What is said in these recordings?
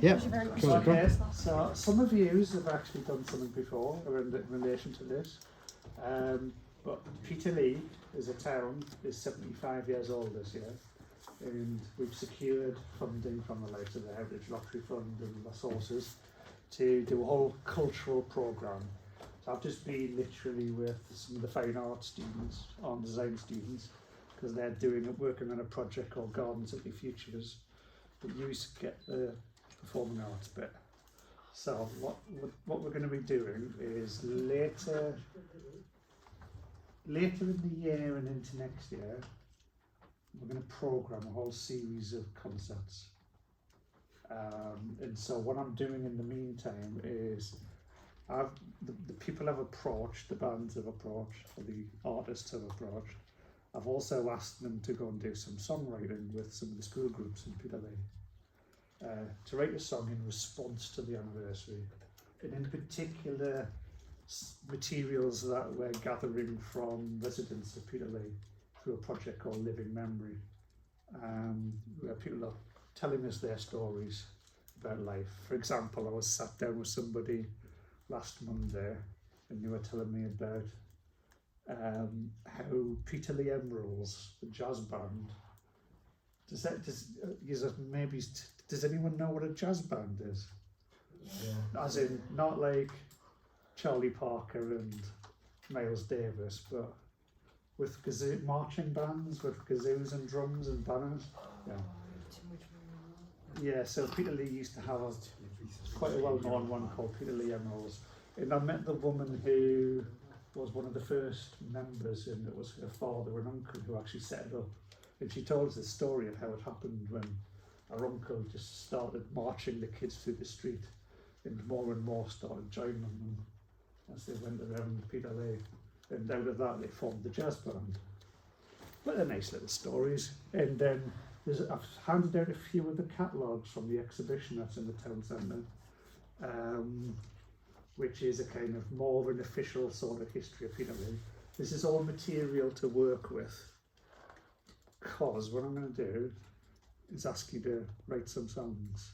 Yeah. Okay, so some of you have actually done something before in relation to this, but Peterlee as a town is 75 years old this year, and we've secured funding from the likes of the Heritage Lottery Fund and the sources to do a whole cultural programme. So I've just been literally with some of the fine art students, art and design students, because they're working on a project called Gardens of the Futures, that you get the performing arts bit. So what we're going to be doing is later in the year and into next year, we're going to program a whole series of concerts. And so what I'm doing in the meantime is the people have approached, the bands have approached, or the artists have approached. I've also asked them to go and do some songwriting with some of the school groups in Peterlee. To write a song in response to the anniversary, and in particular materials that we're gathering from residents of Peterlee through a project called Living Memory, where people are telling us their stories about life. For example, I was sat down with somebody last Monday and they were telling me about how Peterlee Emeralds, the jazz band, does anyone know what a jazz band is? Yeah. As in, not like Charlie Parker and Miles Davis, but with marching bands with kazoos and drums and banners. Yeah. Yeah, so Peterlee used to have quite a well-known one called Peterlee Emeralds. And I met the woman who was one of the first members, and it was her father and uncle who actually set it up. And she told us the story of how it happened when our uncle just started marching the kids through the street, and more started joining them as they went around Peterlee. And out of that they formed the jazz band. But they're nice little stories. And then I've handed out a few of the catalogues from the exhibition that's in the town centre, which is a kind of more of an official sort of history of Peterlee. This is all material to work with, because what I'm going to do is ask you to write some songs,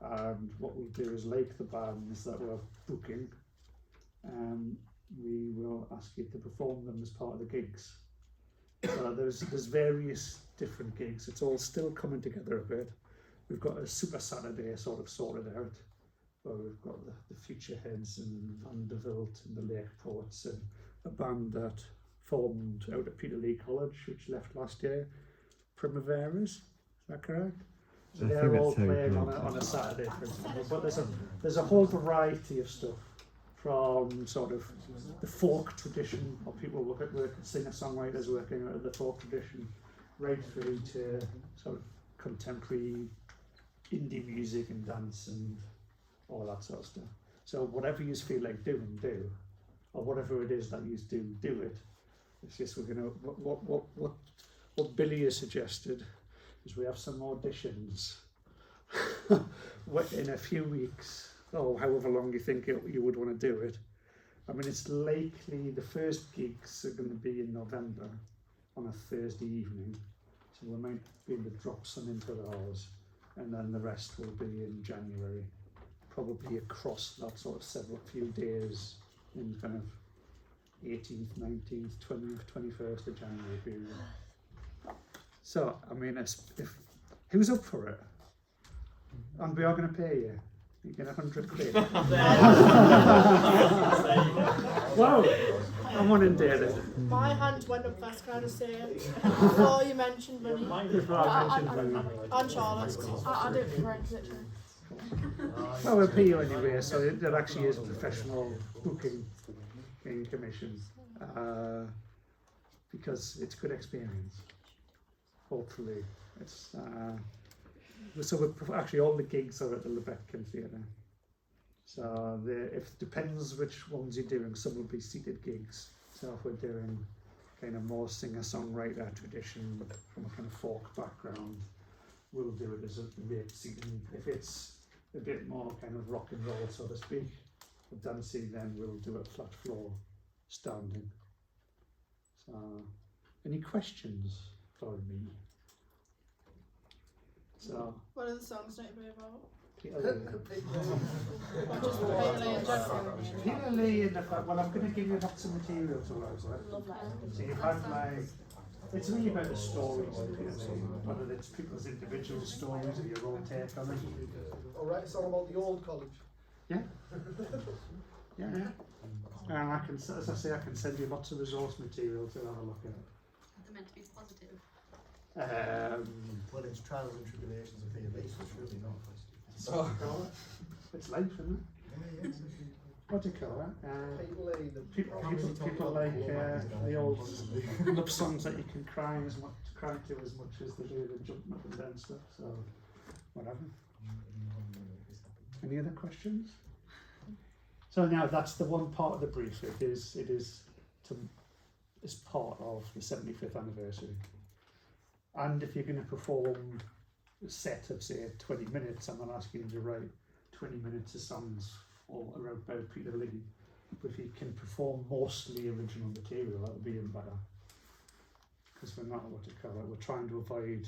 and what we'll do is, like the bands that we're booking, we will ask you to perform them as part of the gigs. So there's various different gigs. It's all still coming together a bit. We've got a Super Saturday sort of sorted out, where we've got the Future Heads and Vanderbilt and the Lake Poets, and a band that formed out at Peterlee College, which left last year, Primaveras, is that correct? So they're all playing on a Saturday, for example. But there's a whole variety of stuff, from sort of the folk tradition, or people singer-songwriters working out of the folk tradition, right through to sort of contemporary indie music and dance and all that sort of stuff. So whatever you feel like doing, do, or whatever it is that you do it. It's just we're gonna what Billy has suggested is we have some auditions in a few weeks, or however long you think you would want to do it. I mean, it's likely the first gigs are going to be in November on a Thursday evening, so we might be able to drop some into ours, and then the rest will be in January, probably across that sort of few days in kind of 18th, 19th, 20th, 21st of January period. So, I mean, if who's up for it? And we are going to pay you. You get 100 quid. Wow, I'm inundated. My hand went up first, can I just say, before you mentioned money. Before I mentioned money. And Charlotte's. I don't think it's literally. Well, we'll pay you anyway, so there actually is professional booking in commission, because it's good experience. Hopefully, it's so actually all the gigs are at the Lebetkin Theatre. So it depends which ones you're doing. Some will be seated gigs. So if we're doing kind of more singer-songwriter tradition from a kind of folk background, we'll do it as a bit seating. If it's a bit more kind of rock and roll, so to speak, or dancing, then we'll do it flat floor, standing. So, any questions for me? So, What are the songs going to be about? Peter Lee. Or just Peterlee in general? Peter Lee in the fact, well, I'm going to give you lots of material to work with. Lovely. So you have like, it's really about the stories of Peter Lee, whether it's people's individual stories or your own take on it. Alright, it's all about the old college. Yeah. Yeah, yeah. And I can, as I say, I can send you lots of resource material to have a look at. They're meant to be positive. Well, it's trials and tribulations of Peter Lee, so it's really not. It's life, isn't it? Yeah, yeah. What do you call it? Peter Lee, the People like the old love songs that you can cry to as much as they do the jumping up and down stuff. So, whatever. Any other questions? So now that's the one part of the brief. It is part of the 75th anniversary. And if you're going to perform a set of say 20 minutes, I'm not asking you to write 20 minutes of songs all about Peter Lee. But if you can perform mostly original material, that would be even better. Because we're not what to call it. We're trying to avoid.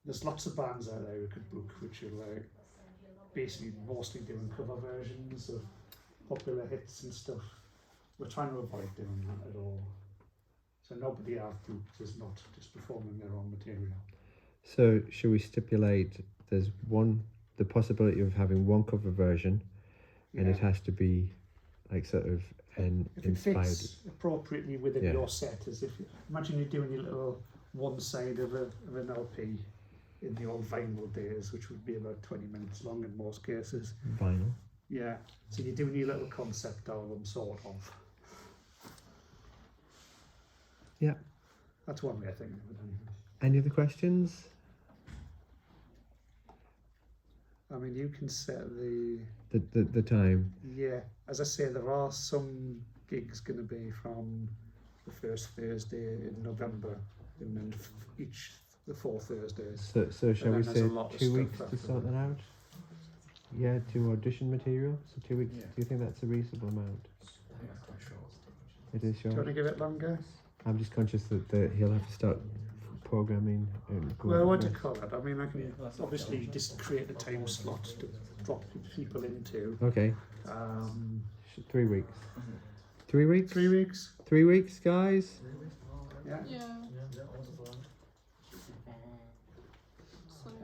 There's lots of bands out there we could book, which are like basically mostly doing cover versions of popular hits and stuff. We're trying to avoid doing that at all. So nobody I've booked is not just performing their own material. So should we stipulate there's the possibility of having one cover version, and it has to be like sort of if it inspired. fits appropriately within Yeah. your set, as if imagine you're doing your little one side of an LP in the old vinyl days, which would be about 20 minutes long in most cases. Vinyl. Yeah, so you're doing your little concept album, sort of. Yeah. That's one way I think of it anyway. Any other questions? I mean, you can set the The time. yeah. As I say, there are some gigs going to be from the first Thursday in November, and then the 4 Thursdays. So shall we then there's say a lot of 2 stuff weeks to after sort that. that out? Yeah, to audition material. So 2 weeks. Yeah. Do you think that's a reasonable amount? I think that's quite short. It is Do you short. want to give it longer? I'm just conscious that he'll have to start programming and go Well, out what do with- you call it? I mean, I can obviously just create a time slot to drop people into. Okay, 3 weeks. 3 weeks. 3 weeks. 3 weeks, guys. Yeah. Yeah.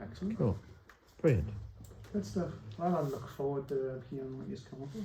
Excellent. Cool. Brilliant. Good stuff. Well, I look forward to hearing what you've come up with.